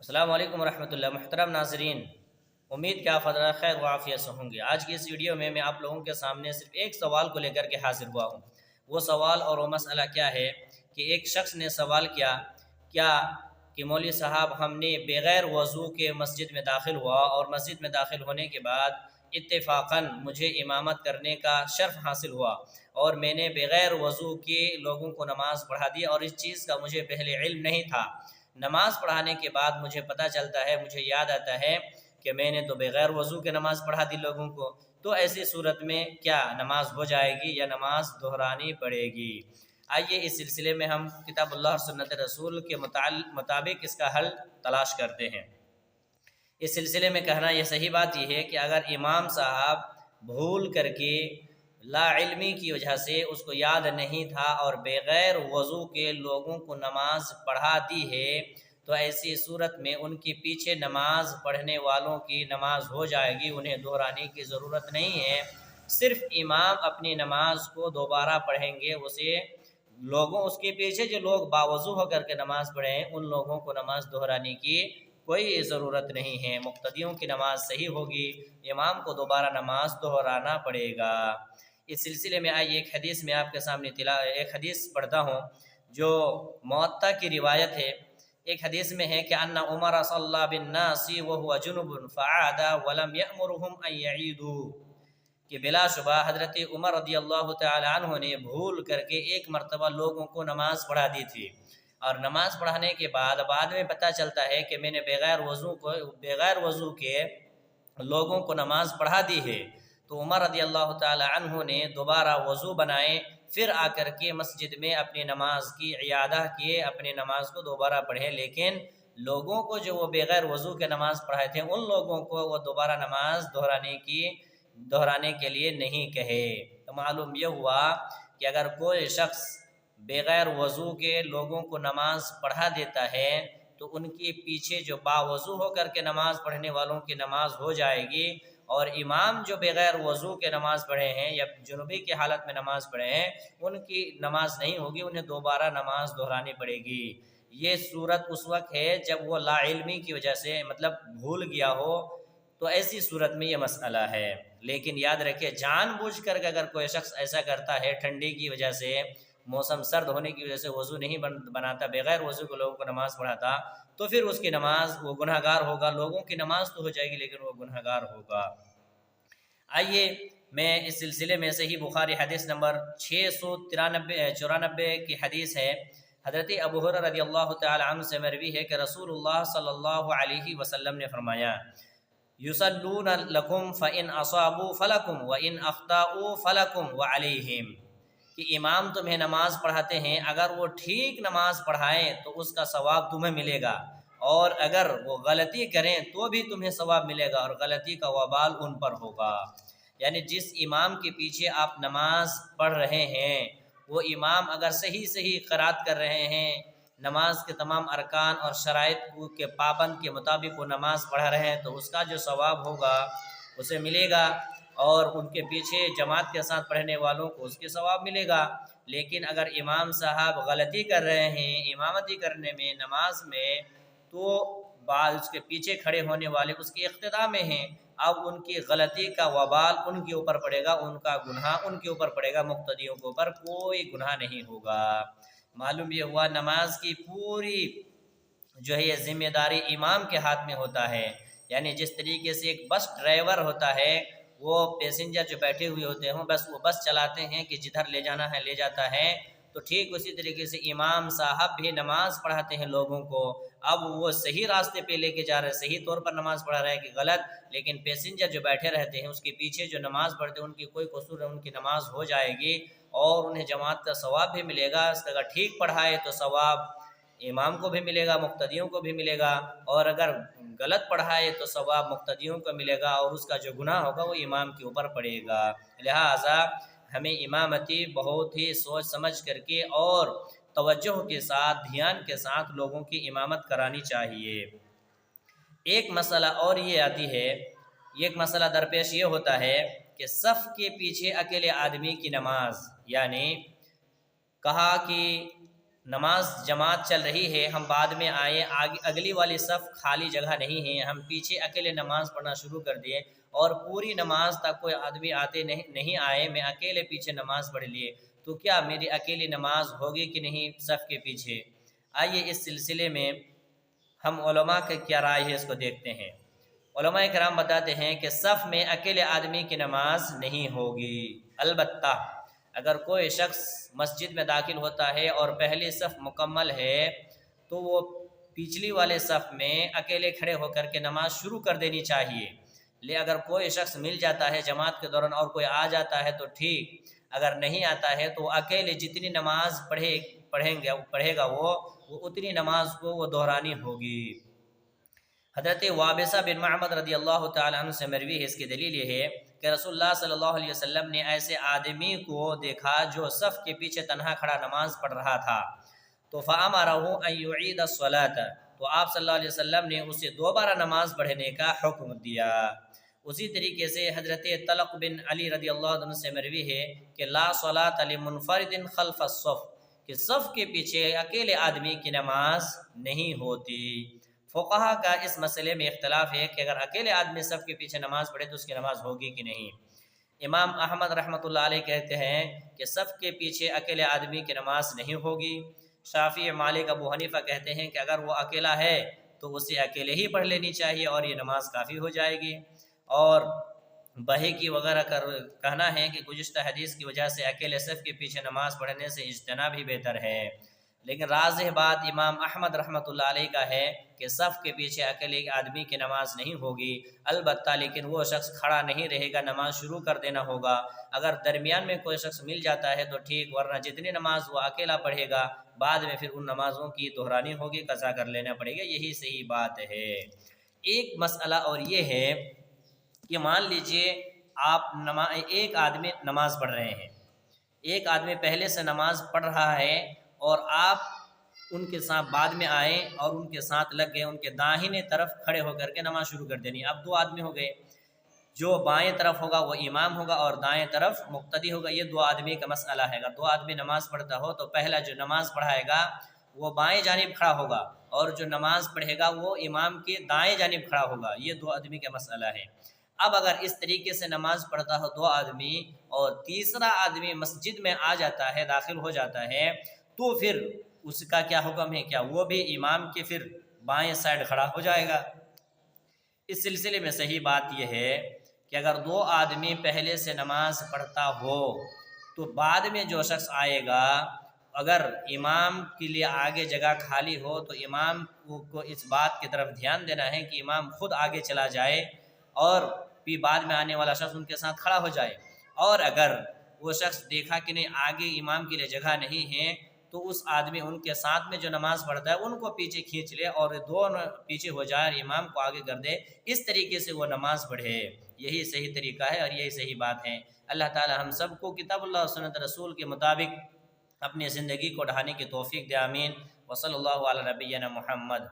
السلام علیکم ورحمۃ اللہ۔ محترم ناظرین، امید کہ آپ حضرات خیر و عافیت سے ہوں گے۔ آج کی اس ویڈیو میں آپ لوگوں کے سامنے صرف ایک سوال کو لے کر کے حاضر ہوا ہوں۔ وہ سوال اور وہ مسئلہ کیا ہے کہ ایک شخص نے سوال کیا کہ مولوی صاحب، ہم نے بغیر وضو کے مسجد میں داخل ہوا اور مسجد میں داخل ہونے کے بعد اتفاقاً مجھے امامت کرنے کا شرف حاصل ہوا اور میں نے بغیر وضو کے لوگوں کو نماز پڑھا دی، اور اس چیز کا مجھے پہلے علم نہیں تھا۔ نماز پڑھانے کے بعد مجھے پتہ چلتا ہے، مجھے یاد آتا ہے کہ میں نے تو بغیر وضو کے نماز پڑھا دی لوگوں کو، تو ایسی صورت میں کیا نماز ہو جائے گی یا نماز دہرانی پڑے گی؟ آئیے اس سلسلے میں ہم کتاب اللہ اور سنت رسول کے مطابق اس کا حل تلاش کرتے ہیں۔ اس سلسلے میں کہنا یہ صحیح بات یہ ہے کہ اگر امام صاحب بھول کر کے لا علمی کی وجہ سے اس کو یاد نہیں تھا اور بغیر وضو کے لوگوں کو نماز پڑھا دی ہے، تو ایسی صورت میں ان کے پیچھے نماز پڑھنے والوں کی نماز ہو جائے گی، انہیں دہرانے کی ضرورت نہیں ہے۔ صرف امام اپنی نماز کو دوبارہ پڑھیں گے، اس کے پیچھے جو لوگ باوضو ہو کر کے نماز پڑھیں ان لوگوں کو نماز دہرانے کی کوئی ضرورت نہیں ہے۔ مقتدیوں کی نماز صحیح ہوگی، امام کو دوبارہ نماز دہرانا پڑے گا۔ اس سلسلے میں آئیے ایک حدیث میں آپ کے سامنے ایک حدیث پڑھتا ہوں جو موطا کی روایت ہے۔ ایک حدیث میں ہے کہ ان عمر صلی بالناس وهو جنب فعاد ولم يأمرهم ان يعيدوا، کہ بلا شبہ حضرت عمر رضی اللہ تعالی عنہ نے بھول کر کے ایک مرتبہ لوگوں کو نماز پڑھا دی تھی، اور نماز پڑھانے کے بعد میں پتہ چلتا ہے کہ میں نے بغیر وضو کے لوگوں کو نماز پڑھا دی ہے، تو عمر رضی اللہ تعالی عنہ نے دوبارہ وضو بنائے، پھر آ کر کے مسجد میں اپنی نماز کی اعادہ کیے، اپنی نماز کو دوبارہ پڑھے، لیکن لوگوں کو جو وہ بغیر وضو کے نماز پڑھائے تھے ان لوگوں کو وہ دوبارہ نماز دہرانے کے لیے نہیں کہے۔ تو معلوم یہ ہوا کہ اگر کوئی شخص بغیر وضو کے لوگوں کو نماز پڑھا دیتا ہے تو ان کے پیچھے جو باوضو ہو کر کے نماز پڑھنے والوں کی نماز ہو جائے گی، اور امام جو بغیر وضو کے نماز پڑھے ہیں یا جنوبی کی حالت میں نماز پڑھے ہیں ان کی نماز نہیں ہوگی، انہیں دوبارہ نماز دہرانی پڑے گی۔ یہ صورت اس وقت ہے جب وہ لا علمی کی وجہ سے بھول گیا ہو، تو ایسی صورت میں یہ مسئلہ ہے۔ لیکن یاد رکھے، جان بوجھ کر کے اگر کوئی شخص ایسا کرتا ہے، ٹھنڈی کی وجہ سے، موسم سرد ہونے کی وجہ سے وضو نہیں بناتا، بغیر وضو کے لوگوں کو نماز پڑھاتا، تو پھر اس کی نماز وہ گناہ گار ہوگا۔ لوگوں کی نماز تو ہو جائے گی لیکن وہ گناہ گار ہوگا۔ آئیے میں اس سلسلے میں صحیح بخاری حدیث نمبر 694 کی حدیث ہے۔ حضرت ابو ہریرہ رضی اللہ تعالی عنہ سے مروی ہے کہ رسول اللہ صلی اللہ علیہ وسلم نے فرمایا، یصلون لکم فإن اصابوا فلکم وإن اخطأوا فلکم وعلیہم، کہ امام تمہیں نماز پڑھاتے ہیں، اگر وہ ٹھیک نماز پڑھائیں تو اس کا ثواب تمہیں ملے گا، اور اگر وہ غلطی کریں تو بھی تمہیں ثواب ملے گا، اور غلطی کا وبال ان پر ہوگا۔ یعنی جس امام کے پیچھے آپ نماز پڑھ رہے ہیں وہ امام اگر صحیح قرات کر رہے ہیں، نماز کے تمام ارکان اور شرائط کے پابند کے مطابق وہ نماز پڑھا رہے ہیں، تو اس کا جو ثواب ہوگا اسے ملے گا، اور ان کے پیچھے جماعت کے ساتھ پڑھنے والوں کو اس کے ثواب ملے گا۔ لیکن اگر امام صاحب غلطی کر رہے ہیں امامتی کرنے میں، نماز میں، تو بعض اس کے پیچھے کھڑے ہونے والے اس کے اقتداء میں ہیں، اب ان کی غلطی کا وبال ان کے اوپر پڑے گا، ان کا گناہ ان کے اوپر پڑے گا، مقتدیوں کے اوپر کوئی گناہ نہیں ہوگا۔ معلوم یہ ہوا نماز کی پوری جو ہے یہ ذمہ داری امام کے ہاتھ میں ہوتا ہے۔ یعنی جس طریقے سے ایک بس ڈرائیور ہوتا ہے، وہ پیسنجر جو بیٹھے ہوئے ہوتے ہیں بس وہ بس چلاتے ہیں کہ جدھر لے جانا ہے لے جاتا ہے، تو ٹھیک اسی طریقے سے امام صاحب بھی نماز پڑھاتے ہیں لوگوں کو۔ اب وہ صحیح راستے پہ لے کے جا رہے ہیں، صحیح طور پر نماز پڑھا رہے ہیں کہ غلط، لیکن پیسنجر جو بیٹھے رہتے ہیں اس کے پیچھے جو نماز پڑھتے ہیں ان کی کوئی قصور ہے، ان کی نماز ہو جائے گی اور انہیں جماعت کا ثواب بھی ملے گا۔ اگر ٹھیک پڑھائے تو ثواب امام کو بھی ملے گا، مقتدیوں کو بھی ملے گا، اور اگر غلط پڑھائے تو ثواب مقتدیوں کو ملے گا اور اس کا جو گناہ ہوگا وہ امام کے اوپر پڑے گا۔ لہٰذا ہمیں امامتی بہت ہی سوچ سمجھ کر کے اور توجہ کے ساتھ، دھیان کے ساتھ لوگوں کی امامت کرانی چاہیے۔ ایک مسئلہ اور یہ آتی ہے، ایک مسئلہ درپیش یہ ہوتا ہے کہ صف کے پیچھے اکیلے آدمی کی نماز، یعنی کہا کہ نماز جماعت چل رہی ہے، ہم بعد میں آئے، آگے اگلی والی صف خالی جگہ نہیں ہے، ہم پیچھے اکیلے نماز پڑھنا شروع کر دیے اور پوری نماز تک کوئی آدمی آتے نہیں آئے، میں اکیلے پیچھے نماز پڑھ لیے، تو کیا میری اکیلی نماز ہوگی کہ نہیں صف کے پیچھے؟ آئیے اس سلسلے میں ہم علماء کی کیا رائے ہے اس کو دیکھتے ہیں۔ علماء کرام بتاتے ہیں کہ صف میں اکیلے آدمی کی نماز نہیں ہوگی، البتہ اگر کوئی شخص مسجد میں داخل ہوتا ہے اور پہلی صف مکمل ہے تو وہ پچھلی والے صف میں اکیلے کھڑے ہو کر کے نماز شروع کر دینی چاہیے۔ اگر کوئی شخص مل جاتا ہے جماعت کے دوران اور کوئی آ جاتا ہے تو ٹھیک، اگر نہیں آتا ہے تو اکیلے جتنی نماز پڑھے گا وہ اتنی نماز کو وہ دہرانی ہوگی۔ حضرت وابصہ بن معبد رضی اللہ تعالیٰ عنہ سے مروی ہے، اس کی دلیل یہ ہے کہ رسول اللہ صلی اللہ علیہ وسلم نے ایسے آدمی کو دیکھا جو صف کے پیچھے تنہا کھڑا نماز پڑھ رہا تھا، تو فَأَمَرَهُ أَن يُعِيدَ الصَّلَاةَ، تو آپ صلی اللہ علیہ وسلم نے اسے دوبارہ نماز پڑھنے کا حکم دیا۔ اسی طریقے سے حضرت طلق بن علی رضی اللہ عنہ سے مروی ہے کہ لا صلاة لمنفرد خلف الصف، کہ صف کے پیچھے اکیلے آدمی کی نماز نہیں ہوتی۔ فقہا کا اس مسئلے میں اختلاف ہے کہ اگر اکیلے آدمی صف کے پیچھے نماز پڑھے تو اس کی نماز ہوگی کہ نہیں۔ امام احمد رحمۃ اللہ علیہ کہتے ہیں کہ صف کے پیچھے اکیلے آدمی کی نماز نہیں ہوگی۔ شافعی، مالک، ابو حنیفہ کہتے ہیں کہ اگر وہ اکیلا ہے تو اسے اکیلے ہی پڑھ لینی چاہیے اور یہ نماز کافی ہو جائے گی۔ اور بہیقی وغیرہ کا کہنا ہے کہ گزشتہ حدیث کی وجہ سے اکیلے صف کے پیچھے نماز پڑھنے سے اجتناب ہی بہتر ہے، لیکن راجح بات امام احمد رحمۃ اللہ علیہ کا ہے کہ صف کے پیچھے اکیلے آدمی کی نماز نہیں ہوگی، البتہ لیکن وہ شخص کھڑا نہیں رہے گا، نماز شروع کر دینا ہوگا۔ اگر درمیان میں کوئی شخص مل جاتا ہے تو ٹھیک، ورنہ جتنی نماز وہ اکیلا پڑھے گا بعد میں پھر ان نمازوں کی دہرانی ہوگی، قضا کر لینا پڑے گا، یہی صحیح بات ہے۔ ایک مسئلہ اور یہ ہے کہ مان لیجئے آپ ایک آدمی نماز پڑھ رہے ہیں، ایک آدمی پہلے سے نماز پڑھ رہا ہے اور آپ ان کے ساتھ بعد میں آئے اور ان کے ساتھ لگ گئے، ان کے داہنے طرف کھڑے ہو کر کے نماز شروع کر دینی۔ اب دو آدمی ہو گئے، جو بائیں طرف ہوگا وہ امام ہوگا اور دائیں طرف مقتدی ہوگا، یہ دو آدمی کا مسئلہ ہے گا۔ دو آدمی نماز پڑھتا ہو تو پہلا جو نماز پڑھائے گا وہ بائیں جانب کھڑا ہوگا اور جو نماز پڑھے گا وہ امام کے دائیں جانب کھڑا ہوگا، یہ دو آدمی کا مسئلہ ہے۔ اب اگر اس طریقے سے نماز پڑھتا ہو دو آدمی اور تیسرا آدمی مسجد میں آ جاتا ہے، داخل ہو جاتا ہے، تو پھر اس کا کیا حکم ہے؟ کیا وہ بھی امام کے پھر بائیں سائڈ کھڑا ہو جائے گا؟ اس سلسلے میں صحیح بات یہ ہے کہ اگر دو آدمی پہلے سے نماز پڑھتا ہو تو بعد میں جو شخص آئے گا، اگر امام کے لیے آگے جگہ خالی ہو تو امام کو اس بات کی طرف دھیان دینا ہے کہ امام خود آگے چلا جائے اور بھی بعد میں آنے والا شخص ان کے ساتھ کھڑا ہو جائے۔ اور اگر وہ شخص دیکھا کہ نہیں آگے امام کے لیے جگہ نہیں ہے تو اس آدمی ان کے ساتھ میں جو نماز پڑھتا ہے ان کو پیچھے کھینچ لے اور دونوں پیچھے ہو جائے اور امام کو آگے کر دے، اس طریقے سے وہ نماز پڑھے، یہی صحیح طریقہ ہے اور یہی صحیح بات ہے۔ اللہ تعالی ہم سب کو کتاب اللہ اور سنت رسول کے مطابق اپنی زندگی کو ڈھانے کی توفیق دے، آمین۔ وصلی اللہ علی نبینا محمد۔